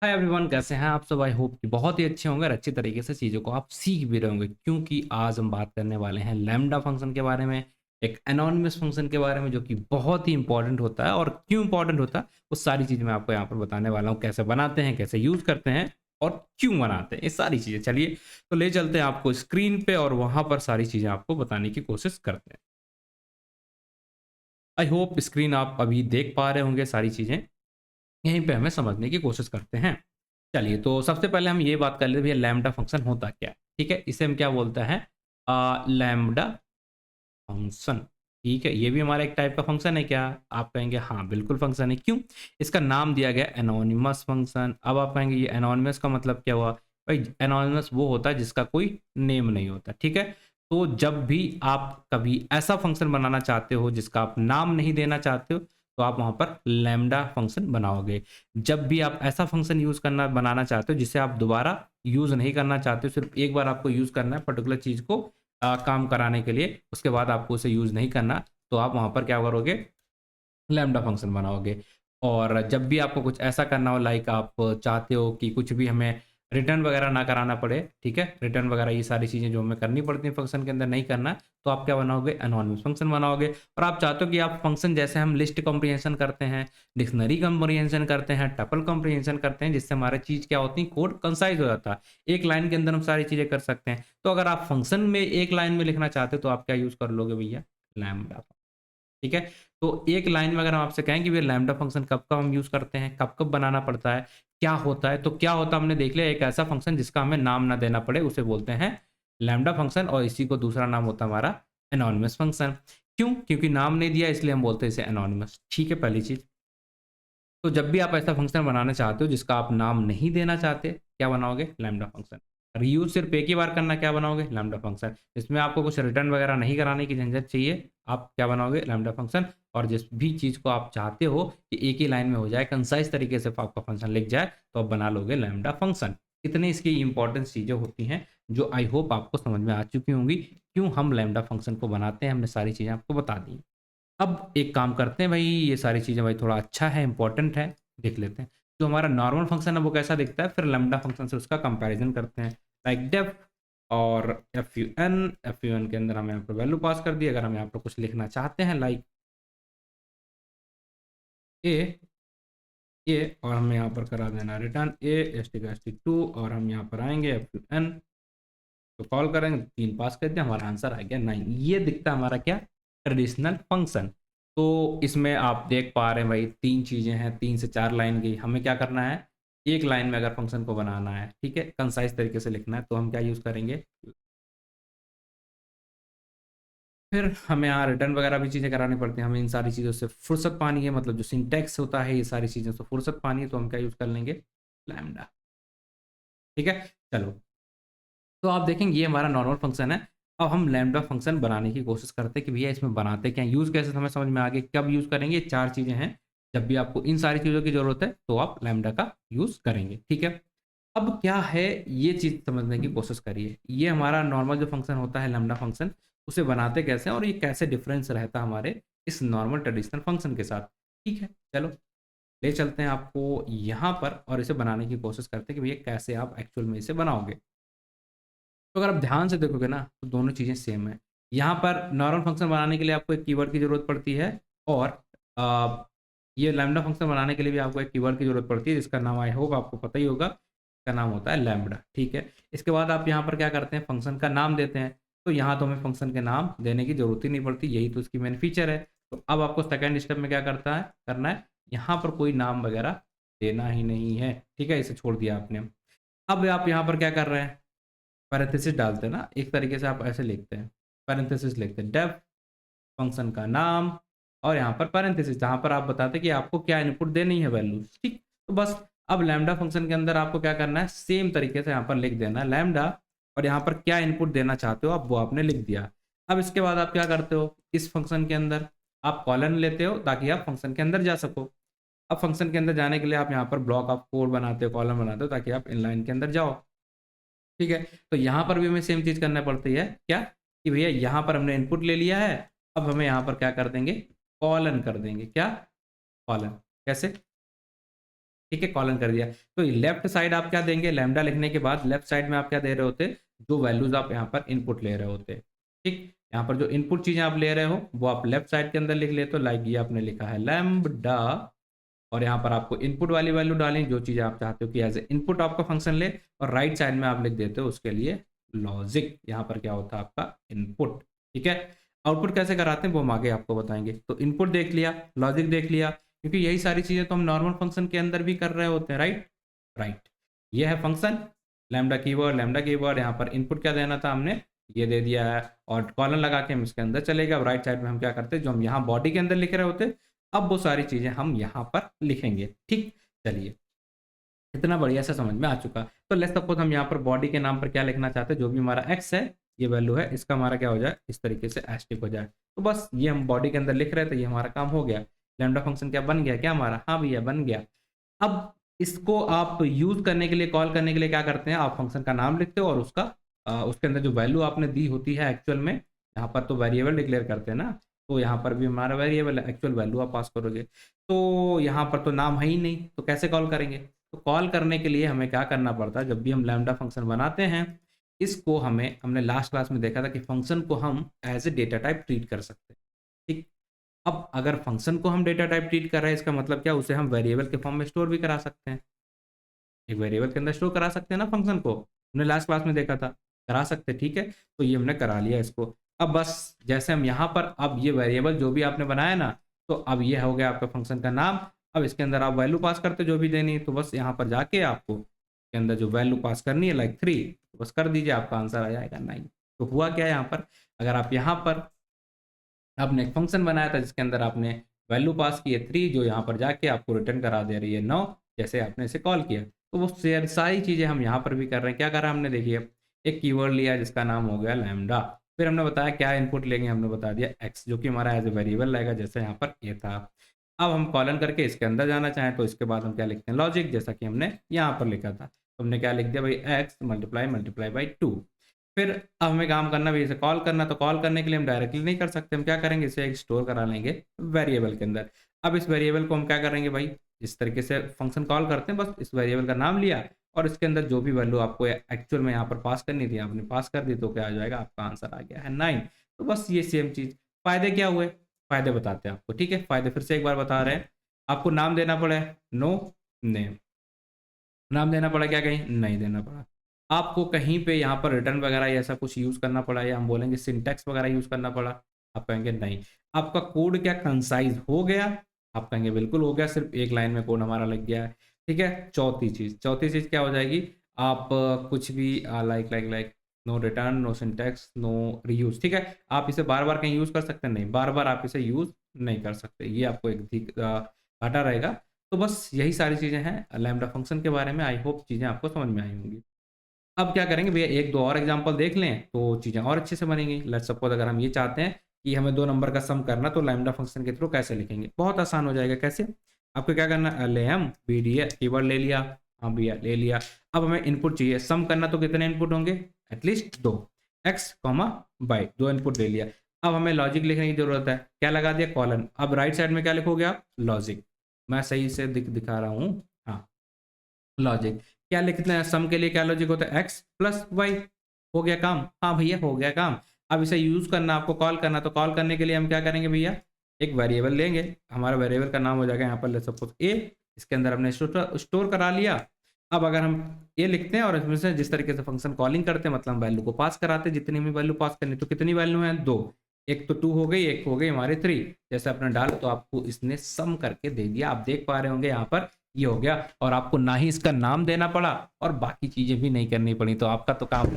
Hi everyone, कैसे हैं आप सब? आई होप कि बहुत ही अच्छे होंगे और अच्छी तरीके से चीज़ों को आप सीख भी रहे होंगे, क्योंकि आज हम बात करने वाले हैं लैम्बडा फंक्शन के बारे में, एक एनोनिमस फंक्शन के बारे में जो कि बहुत ही इंपॉर्टेंट होता है। और क्यों इंपॉर्टेंट होता है वो सारी चीज़ मैं आपको यहाँ पर बताने वाला हूँ। कैसे बनाते हैं, कैसे यूज़ करते हैं और क्यों बनाते हैं, ये सारी चीज़ें। चलिए तो ले चलते हैं आपको स्क्रीन पे और वहाँ पर सारी चीज़ें आपको बताने की कोशिश करते हैं। आई होप स्क्रीन आप अभी देख पा रहे होंगे सारी चीज़ें। यहीं पे हमें समझने की कोशिश करते हैं। चलिए, तो सबसे पहले हम ये बात कर लेते हैं भैया लैम्ब्डा फंक्शन होता क्या है? ठीक है? इसे हम क्या बोलते हैं? Lambda function. ठीक है? ये भी हमारा एक टाइप का फंक्शन है क्या? आप कहेंगे हाँ, बिल्कुल फंक्शन है। क्यों? इसका नाम दिया गया एनोनिमस फंक्शन। अब आप कहेंगे ये एनोनिमस का मतलब क्या हुआ? भाई एनोनिमस वो होता है जिसका कोई नेम नहीं होता। ठीक है? तो जब भी आप कभी ऐसा फंक्शन बनाना चाहते हो जिसका आप नाम नहीं देना चाहते हो, तो आप वहाँ पर लैम्ब्डा फंक्शन बनाओगे। जब भी आप ऐसा फंक्शन यूज़ करना बनाना चाहते हो जिसे आप दोबारा यूज़ नहीं करना चाहते हो, सिर्फ़ एक बार आपको यूज़ करना है पर्टिकुलर चीज़ को काम कराने के लिए, उसके बाद आपको उसे यूज़ नहीं करना, तो आप वहाँ पर क्या करोगे? लैम्ब्डा फंक्शन बनाओगे। और जब भी आपको कुछ ऐसा करना हो, लाइक आप चाहते हो कि कुछ भी हमें रिटर्न वगैरह ना कराना पड़े, ठीक है? रिटर्न वगैरह ये सारी चीज़ें जो हमें करनी पड़ती हैं फंक्शन के अंदर नहीं करना, तो आप क्या बनाओगे? एनोनिमस फंक्शन बनाओगे। और आप चाहते हो कि आप फंक्शन जैसे हम लिस्ट कॉम्प्रिहेंशन करते हैं, डिक्शनरी कॉम्प्रिहेंशन करते हैं, टपल कॉम्प्रिहेंशन करते हैं, जिससे हमारा चीज़ क्या होती है? कोड कंसाइज़ हो जाता है। एक लाइन के अंदर हम सारी चीज़ें कर सकते हैं। तो अगर आप फंक्शन में एक लाइन में लिखना चाहते हो, तो आप क्या यूज़ कर लोगे भैया? लैम्ब्डा। ठीक है? तो एक लाइन में अगर हम आपसे कहें कि भैया लैम्ब्डा फंक्शन कब-कब हम यूज़ करते हैं, कब-कब बनाना पड़ता है, क्या होता है? तो क्या होता है हमने देख लिया, एक ऐसा फंक्शन जिसका हमें नाम ना देना पड़े उसे बोलते हैं लैम्ब्डा फंक्शन, और इसी को दूसरा नाम होता है हमारा एनोनिमस फंक्शन। क्यों? क्योंकि नाम नहीं दिया इसलिए हम बोलते हैं इसे एनोनिमस। ठीक है, पहली चीज़। तो जब भी आप ऐसा फंक्शन बनाना चाहते हो जिसका आप नाम नहीं देना चाहते, क्या बनाओगे? Lambda function. रीयूज़ सिर्फ़ एक ही बार करना, क्या बनाओगे? Lambda function. इसमें आपको कुछ रिटर्न वगैरह नहीं कराने की झंझट चाहिए, आप क्या बनाओगे? Lambda function. और जिस भी चीज़ को आप चाहते हो कि एक ही लाइन में हो जाए, कंसाइज़ तरीके से आपका फंक्शन लिख जाए, तो आप बना लोगे लैम्ब्डा फंक्शन। इतनी इसकी इम्पोर्टेंट चीज़ें होती हैं, जो आई होप आपको समझ में आ चुकी होंगी, क्यों हम लैम्ब्डा फंक्शन को बनाते हैं, हमने सारी चीज़ें आपको बता दी। अब एक काम करते हैं भाई, ये सारी चीज़ें भाई थोड़ा अच्छा है, इम्पोर्टेंट है, देख लेते हैं। जो हमारा नॉर्मल फंक्शन है वो कैसा दिखता है, फिर लैम्ब्डा फंक्शन से उसका कंपैरिज़न करते हैं। लाइक डेफ और एफयूएन के अंदर हम यहाँ पे वैल्यू पास कर दी। अगर हम यहाँ पर कुछ लिखना चाहते हैं लाइक ए, और हमें यहाँ पर करा देना रिटर्न ए एस्टिक एस्टिक 2, और हम यहाँ पर आएँगे एफयूएन तो कॉल करेंगे, 3 पास कर दिया, हमारा आंसर आ गया 9। ये दिखता है हमारा क्या? Traditional function. तो इसमें आप देख पा रहे हैं भाई 3 चीज़ें हैं, 3 से 4 लाइन की। हमें क्या करना है? एक लाइन में अगर फंक्शन को बनाना है, ठीक है? कंसाइज़ तरीके से लिखना है, तो हम क्या यूज़ करेंगे? फिर हमें यहाँ रिटर्न वगैरह भी चीज़ें करानी पड़ती हैं। हमें इन सारी चीज़ों से फुर्सत पानी है, मतलब जो सिंटैक्स होता है, ये सारी चीज़ों से फुर्सत पानी है, तो हम क्या यूज़ कर लेंगे? लैम्ब्डा। ठीक है? चलो। तो आप देखेंगे ये हमारा नॉर्मल फंक्शन है। अब हम लैम्ब्डा फंक्शन बनाने की कोशिश करते हैं कि भैया इसमें बनाते क्या हैं, यूज़ कैसे हमें समझ में आ गया, कब यूज़ करेंगे, 4 चीज़ें हैं। जब भी आपको इन सारी चीज़ों की ज़रूरत है, तो आप लैम्ब्डा का यूज़ करेंगे, ठीक है? अब क्या है, ये चीज़ समझने की कोशिश करिए। ये हमारा नॉर्मल जो फंक्शन होता है लैम्ब्डा फंक्शन, उसे बनाते कैसे हैं और ये कैसे डिफरेंस रहता है हमारे इस नॉर्मल ट्रेडिशनल फंक्शन के साथ, ठीक है? चलो, ले चलते हैं आपको यहाँ पर और इसे बनाने की कोशिश करते हैं कि भैया कैसे आप एक्चुअल में इसे बनाओगे। तो अगर आप ध्यान से देखोगे ना, तो दोनों चीज़ें सेम है। यहाँ पर नॉर्मल फंक्शन बनाने के लिए आपको एक कीवर्ड की ज़रूरत पड़ती है, और अ, ये लैम्ब्डा फंक्शन बनाने के लिए भी आपको एक कीवर्ड की ज़रूरत पड़ती है, जिसका नाम आई होप आपको पता ही होगा। इसका नाम होता है लैम्ब्डा, ठीक है? इसके बाद आप यहाँ पर क्या करते हैं, फंक्शन का नाम देते हैं। तो यहाँ तो हमें फंक्शन के नाम देने की ज़रूरत ही नहीं पड़ती, यही तो इसकी मेन फीचर है। तो अब आपको सेकंड स्टेप में क्या करना है, यहाँ पर कोई नाम वगैरह देना ही नहीं है, ठीक है? इसे छोड़ दिया आपने। अब आप यहाँ पर क्या कर रहे हैं, पैरेंथेसिस डालते हैं ना, एक तरीके से आप ऐसे लिखते हैं, पैरेंथेसिस लिखते हैं, डेफ फंक्शन का नाम, और यहाँ पर पैरेंथेसिस जहाँ पर आप बताते हैं कि आपको क्या इनपुट देनी है वैल्यूज़, ठीक? तो बस अब लैम्ब्डा फंक्शन के अंदर आपको क्या करना है, सेम तरीके से यहाँ पर लिख देना है लैम्ब्डा, और यहाँ पर क्या इनपुट देना चाहते हो आप वो आपने लिख दिया। अब इसके बाद आप क्या करते हो, इस फंक्शन के अंदर आप कॉलन लेते हो ताकि आप फंक्शन के अंदर जा सको। अब फंक्शन के अंदर जाने के लिए आप यहाँ पर ब्लॉक ऑफ कोड बनाते हो, कॉलम बनाते हो ताकि आप इनलाइन के अंदर जाओ। ठीक है? तो यहाँ पर भी हमें सेम चीज़ करना पड़ती है, क्या? कि भैया यहाँ पर हमने इनपुट ले लिया है, अब हमें यहाँ पर क्या कर देंगे? कॉलन कर देंगे, क्या? कॉलन। कैसे? ठीक है, कॉलन कर दिया। तो लेफ्ट साइड आप क्या देंगे, लैम्डा लिखने के बाद लेफ्ट साइड में आप क्या दे रहे होते, जो वैल्यूज आप यहाँ पर इनपुट ले रहे होते। ठीक, यहाँ पर जो इनपुट चीजें आप ले रहे हो वो आप लेफ्ट साइड के अंदर लिख लेते हो। लाइक ये आपने लिखा है लैम्बडा, और यहाँ पर आपको इनपुट वाली वैल्यू डालें जो चीज़ें आप चाहते हो कि एज ए इनपुट आपका फंक्शन ले, और राइट साइड में आप लिख देते हो उसके लिए लॉजिक। यहाँ पर क्या होता है आपका इनपुट। ठीक है, आउटपुट कैसे कराते हैं वो हम आगे आपको बताएंगे। तो इनपुट देख लिया, लॉजिक देख लिया, क्योंकि यही सारी चीज़ें तो हम नॉर्मल फंक्शन के अंदर भी कर रहे होते हैं, राइट। राइट, ये है फंक्शन लैम्डा कीवर्ड। यहाँ पर इनपुट क्या देना था हमने, ये दे दिया है, और कॉलन लगा के हम इसके अंदर चलेगा। राइट साइड में हम क्या करते हैं, जो हम यहाँ बॉडी के अंदर लिख रहे होते, अब वो सारी चीज़ें हम यहाँ पर लिखेंगे। ठीक, चलिए, इतना बढ़िया से समझ में आ चुका। तो लेट्स सपोज हम यहाँ पर बॉडी के नाम पर क्या लिखना चाहते हैं, जो भी हमारा एक्स है, ये वैल्यू है, इसका हमारा क्या हो जाए, इस तरीके से एस्टिक हो जाए। तो बस ये हम बॉडी के अंदर लिख रहे थे, ये हमारा काम हो गया। लैम्डा फंक्शन क्या बन गया क्या हमारा, हाँ भैया बन गया। अब इसको आप यूज करने के लिए, कॉल करने के लिए क्या करते हैं, आप फंक्शन का नाम लिखते हो और उसका उसके अंदर जो वैल्यू आपने दी होती है एक्चुअल में, यहाँ पर तो वेरिएबल डिक्लेयर करते हैं ना, तो यहाँ पर भी हमारा वेरिएबल एक्चुअल वैल्यू आप पास करोगे। तो यहाँ पर तो नाम है ही नहीं, तो कैसे कॉल करेंगे। तो कॉल करने के लिए हमें क्या करना पड़ता है, जब भी हम लैम्डा फंक्शन बनाते हैं, इसको हमने लास्ट क्लास में देखा था कि फंक्शन को हम as a data type treat कर सकते हैं। ठीक, अब अगर फंक्शन को हम डेटा टाइप ट्रीट कर रहे हैं, इसका मतलब क्या, उसे हम वेरिएबल के फॉर्म में स्टोर भी करा सकते हैं। एक वेरिएबल के अंदर स्टोर करा सकते हैं ना फंक्शन को, हमने लास्ट क्लास में देखा था, करा सकते हैं। ठीक है, तो ये हमने करा लिया इसको। अब बस जैसे हम यहाँ पर, अब ये वेरिएबल जो भी आपने बनाया ना, तो अब ये हो गया आपका फंक्शन का नाम। अब इसके अंदर आप वैल्यू पास करते जो भी देनी, तो बस यहाँ पर जाके आपको इसके अंदर जो वैल्यू पास करनी है, लाइक 3, तो बस कर दीजिए, आपका आंसर आ जाएगा 9। तो हुआ क्या यहाँ पर, अगर आप यहाँ पर आपने एक फंक्शन बनाया था जिसके अंदर आपने वैल्यू पास की है 3, जो यहाँ पर जाके आपको रिटर्न करा दे रही है 9, जैसे आपने इसे कॉल किया। तो वो सारी चीज़ें हम यहाँ पर भी कर रहे हैं। क्या करा हमने, देखिए, एक कीवर्ड लिया जिसका नाम हो गया लैम्डा, फिर हमने बताया क्या इनपुट लेंगे, हमने बता दिया एक्स, जो कि हमारा एज ए वेरिएबल लगेगा, जैसे यहाँ पर ए था। अब हम कॉलन करके इसके अंदर जाना चाहें तो इसके बाद हम क्या लिखते हैं, लॉजिक, जैसा कि हमने यहाँ पर लिखा था। तो हमने क्या लिख दिया भाई, एक्स मल्टीप्लाई बाई 2। फिर अब हमें काम करना भी, इसे कॉल करना, तो कॉल करने के लिए हम डायरेक्टली नहीं कर सकते, हम क्या करेंगे, इसे एक स्टोर करा लेंगे वेरिएबल के अंदर। अब इस वेरिएबल को हम क्या करेंगे भाई, इस तरीके से फंक्शन कॉल करते हैं, बस इस वेरिएबल का नाम लिया और इसके अंदर जो भी वैल्यू आपको एक्चुअल में यहाँ पर पास करनी थी आपने पास कर दी, तो क्या आ जाएगा, आपका आंसर आ गया है 9। तो बस ये सेम चीज़। फायदे क्या हुए, फायदे बताते हैं आपको। ठीक है, फायदे फिर से एक बार बता रहे हैं। आपको नाम देना पड़े, नो नेम, नाम देना पड़ा क्या, कहीं नहीं देना पड़ा। आपको कहीं पे यहाँ पर रिटर्न वगैरह या ऐसा कुछ यूज़ करना पड़ा, या हम बोलेंगे सिंटैक्स वगैरह यूज़ करना पड़ा, आप कहेंगे नहीं। आपका कोड क्या कंसाइज हो गया, आप कहेंगे बिल्कुल हो गया, सिर्फ एक लाइन में कोड हमारा लग गया है। ठीक है, चौथी चीज़ क्या हो जाएगी, आप कुछ भी like no return, no syntax, no reuse. ठीक है, आप इसे बार बार कहीं यूज़ कर सकते हैं, नहीं, बार बार आप इसे यूज़ नहीं कर सकते, ये आपको एक घाटा रहेगा। तो बस यही सारी चीज़ें हैं लैम्डा फंक्शन के बारे में। आई होप चीज़ें आपको समझ में आई होंगी। अब क्या करेंगे भैया, एक दो और एग्जांपल देख लें तो चीज़ें और अच्छे से बनेंगी। लेट्स सपोज अगर हम ये चाहते हैं कि हमें 2 नंबर का सम करना, तो लैम्डा फंक्शन के थ्रू कैसे लिखेंगे, बहुत आसान हो जाएगा। कैसे, आपको क्या करना है, लेम बीडीए कीवर्ड ले लिया, हाँ भैया ले लिया। अब हमें इनपुट चाहिए, सम करना, तो कितने इनपुट होंगे, at least 2, x comma by, 2 input ले लिया। अब हमें लॉजिक लिखने की जरूरत है, क्या लगा दिया, कॉलन। अब राइट साइड में क्या लिखोगे आप, लॉजिक। मैं सही से दिखा रहा हूँ, हाँ, लॉजिक क्या लिखते हैं, सम के लिए क्या लॉजिक होता है, एक्स प्लस वाई। हो गया काम, हाँ भैया हो गया काम। अब इसे यूज करना, आपको कॉल करना, तो कॉल करने के लिए हम क्या करेंगे भैया, एक वेरिएबल लेंगे, हमारा वेरिएबल का नाम हो जाएगा यहाँ पर लेट्स सपोज ए, इसके अंदर हमने स्टोर करा लिया। अब अगर हम ए लिखते हैं और इसमें से जिस तरीके से फंक्शन कॉलिंग करते हैं, मतलब वैल्यू को पास कराते हैं, जितनी भी वैल्यू पास करनी, तो कितनी वैल्यू है, 2, एक तो 2 हो गई, एक हो गई हमारी 3। जैसे आपने डाला तो आपको इसने सम करके दे दिया, आप देख पा रहे होंगे यहाँ पर ये हो गया, और आपको ना ही इसका नाम देना पड़ा और बाकी चीजें भी नहीं करनी पड़ी। तो आपका तो काम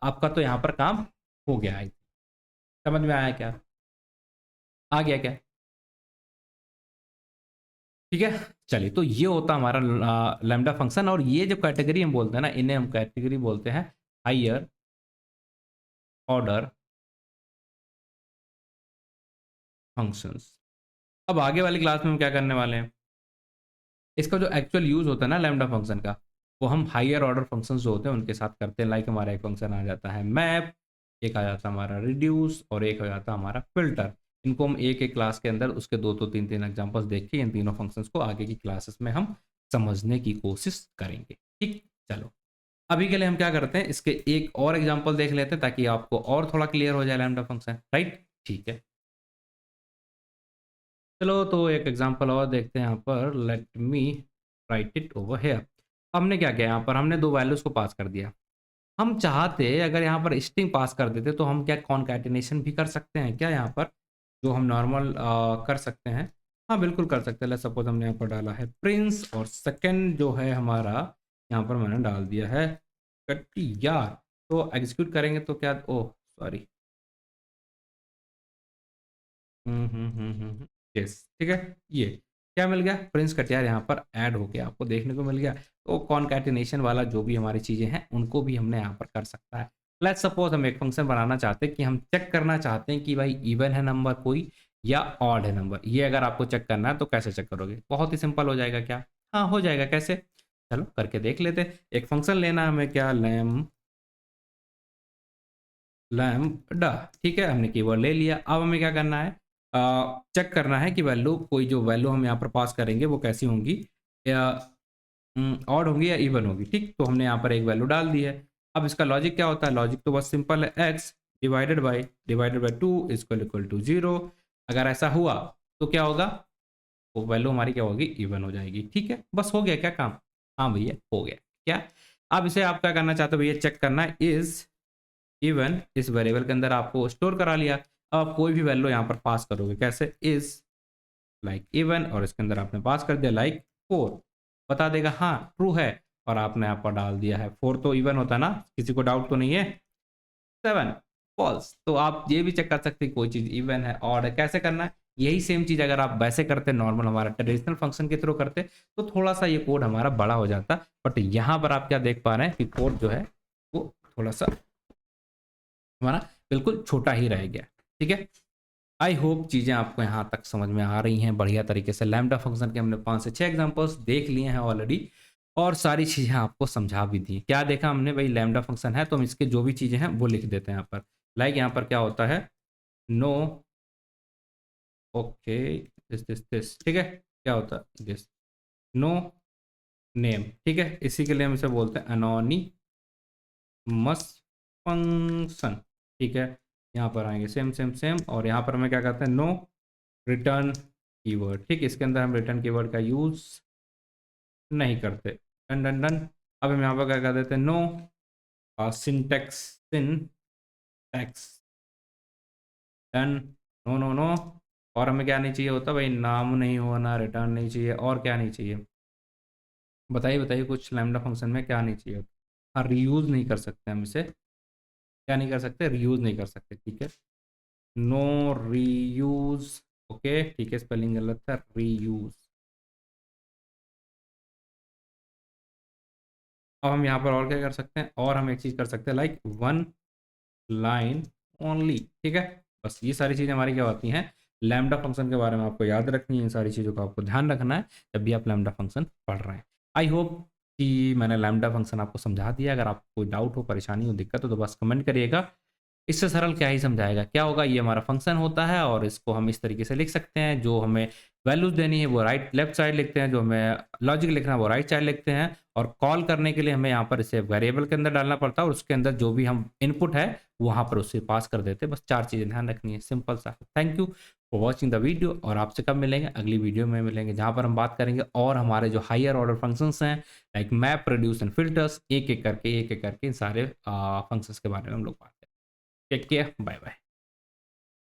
आपका तो यहाँ पर काम हो गया है। समझ में आया क्या, आ गया क्या, ठीक है। चलिए, तो ये होता हमारा लैम्डा फंक्शन, और ये जो कैटेगरी हम बोलते हैं ना, इन्हें हम कैटेगरी बोलते हैं हायर ऑर्डर फंक्शंस। अब आगे वाली क्लास में हम क्या करने वाले हैं, इसका जो एक्चुअल यूज होता है ना लैम्डा फंक्शन का, वो हम हायर ऑर्डर फंक्शंस जो होते हैं उनके साथ करते हैं। लाइक हमारा एक फंक्शन आ जाता है मैप, एक आ जाता है हमारा रिड्यूस, और एक आ जाता है हमारा फिल्टर। इनको हम एक एक क्लास के अंदर उसके दो दो तीन तीन एग्जांपल्स देख के इन तीनों फंक्शंस को आगे की क्लासेस में हम समझने की कोशिश करेंगे। ठीक, चलो अभी के लिए हम क्या करते हैं, इसके एक और एग्जांपल देख लेते हैं ताकि आपको और थोड़ा क्लियर हो जाए लैम्ब्डा फंक्शन, राइट? ठीक है, चलो तो एक एग्जांपल और देखते हैं यहाँ पर। Let me right it over here. हमने क्या किया, यहाँ पर हमने दो वैल्यूज को पास कर दिया। हम चाहते अगर यहाँ पर स्ट्रिंग पास कर देते तो हम क्या कॉन्कैटिनेशन भी कर सकते हैं क्या यहाँ पर, जो हम नॉर्मल कर सकते हैं? हाँ बिल्कुल कर सकते हैं। लेट्स सपोज हमने यहाँ पर डाला है प्रिंस और सेकंड जो है हमारा यहाँ पर मैंने डाल दिया है कटियार। तो एग्जीक्यूट करेंगे तो क्या, ओह सॉरी, यस ठीक है, ये क्या मिल गया, प्रिंस कटियार यहाँ पर ऐड हो गया, आपको देखने को मिल गया। तो कॉन्कैटिनेशन वाला जो भी हमारी चीज़ें हैं उनको भी हमने यहाँ पर कर सकता है। लेट्स सपोज हम एक फंक्शन बनाना चाहते हैं कि हम चेक करना चाहते हैं कि भाई इवन है नंबर कोई या ऑड है नंबर। ये अगर आपको चेक करना है तो कैसे चेक करोगे? बहुत ही सिंपल हो जाएगा। क्या? हाँ हो जाएगा। कैसे? चलो करके देख लेते हैं। एक फंक्शन लेना है हमें, क्या, लैम्बडा। ठीक है, हमने कीवर्ड ले लिया। अब हमें क्या करना है, चेक करना है कि वैल्यू, कोई जो वैल्यू हम यहाँ पर पास करेंगे वो कैसी होंगी, या ऑड होंगी या इवन होगी। ठीक, तो हमने यहाँ पर एक वैल्यू डाल दी है। अब इसका लॉजिक क्या होता है? लॉजिक तो बहुत सिंपल है, x divided by 2 equal to 0। अगर ऐसा हुआ तो क्या होगा, वो वैल्यू हमारी क्या होगी, इवन हो जाएगी। ठीक है, बस हो गया क्या काम? हाँ भैया हो गया। क्या अब इसे आप क्या करना चाहते हो भैया, चेक करना है इज इवन, इस वेरिएबल के अंदर आपको स्टोर करा लिया। अब आप कोई भी वैल्यू यहाँ पर पास करोगे, कैसे, इज लाइक इवन, और इसके अंदर आपने पास कर दिया लाइक 4, बता देगा हाँ ट्रू है, और आपने यहाँ पर डाल दिया है 4 तो इवन होता है ना, किसी को डाउट तो नहीं है। 7 फॉल्स। तो आप ये भी चेक कर सकते हैं कोई चीज़ इवन है ऑड है, कैसे करना है। यही सेम चीज़ अगर आप वैसे करते नॉर्मल हमारा ट्रेडिशनल फंक्शन के थ्रू करते तो थोड़ा सा ये कोड हमारा बड़ा हो जाता, बट यहाँ पर आप क्या देख पा रहे हैं कि कोड जो है वो थोड़ा सा हमारा बिल्कुल छोटा ही रह गया। ठीक है, आई होप चीज़ें आपको यहाँ तक समझ में आ रही हैं बढ़िया तरीके से। लैम्बडा फंक्शन के हमने 5 से 6 एग्जांपल्स देख लिए हैं ऑलरेडी, और सारी चीज़ें आपको समझा भी दी। क्या देखा हमने भाई, लैम्बडा फंक्शन है तो हम इसके जो भी चीज़ें हैं वो लिख देते हैं यहाँ पर। लाइक यहाँ पर क्या होता है, नो, ओके, दिस, ठीक है, क्या होता है दिस, नो नेम। ठीक है, इसी के लिए हम इसे बोलते हैं एनोनिमस फंक्शन। ठीक है, यहाँ पर आएंगे सेम सेम सेम, और यहाँ पर हमें क्या करते हैं, नो रिटर्न कीवर्ड। ठीक, इसके अंदर हम रिटर्न कीवर्ड का यूज नहीं करते। Done done done. अब हम यहाँ पर क्या कर देते हैं, no syntax done, no no no. और हमें क्या नहीं चाहिए होता भाई, नाम नहीं होना, रिटर्न नहीं चाहिए, और क्या नहीं चाहिए बताइए बताइए, कुछ लैम्बडा फंक्शन में क्या नहीं चाहिए होता? हाँ, रीयूज नहीं कर सकते हम इसे, क्या नहीं कर सकते, रीयूज नहीं कर सकते। ठीक है, नो रीयूज। ओके ठीक है, स्पेलिंग गलत था, रीयूज। अब हम यहाँ पर और क्या कर सकते हैं, और हम एक चीज़ कर सकते हैं लाइक वन लाइन ओनली। ठीक है, बस ये सारी चीज़ें हमारी क्या होती हैं, लैम्बडा फंक्शन के बारे में आपको याद रखनी है। इन सारी चीज़ों का आपको ध्यान रखना है जब भी आप लैम्बडा फंक्शन पढ़ रहे हैं। आई होप कि मैंने लैम्बडा फंक्शन आपको समझा दिया। अगर आपको कोई डाउट हो, परेशानी हो, दिक्कत हो तो बस कमेंट करिएगा। इससे सरल क्या ही समझाएगा, क्या होगा, ये हमारा फंक्शन होता है और इसको हम इस तरीके से लिख सकते हैं। जो हमें वैल्यूज देनी है वो राइट लेफ्ट साइड लिखते हैं, जो हमें लॉजिक लिखना है वो राइट साइड लिखते हैं, और कॉल करने के लिए हमें यहाँ पर इसे वेरिएबल के अंदर डालना पड़ता है, और उसके अंदर जो भी हम इनपुट है वहाँ पर उसे पास कर देते हैं। बस 4 चीज़ें ध्यान रखनी है, सिंपल सा। Thank you for watching the video, और आपसे कब मिलेंगे, अगली वीडियो में मिलेंगे जहाँ पर हम बात करेंगे और हमारे जो हायर ऑर्डर फंक्शंस हैं like map, produce and filters, एक एक करके इन सारे फंक्शंस के बारे में हम लोग बात करेंगे। Take care, bye bye.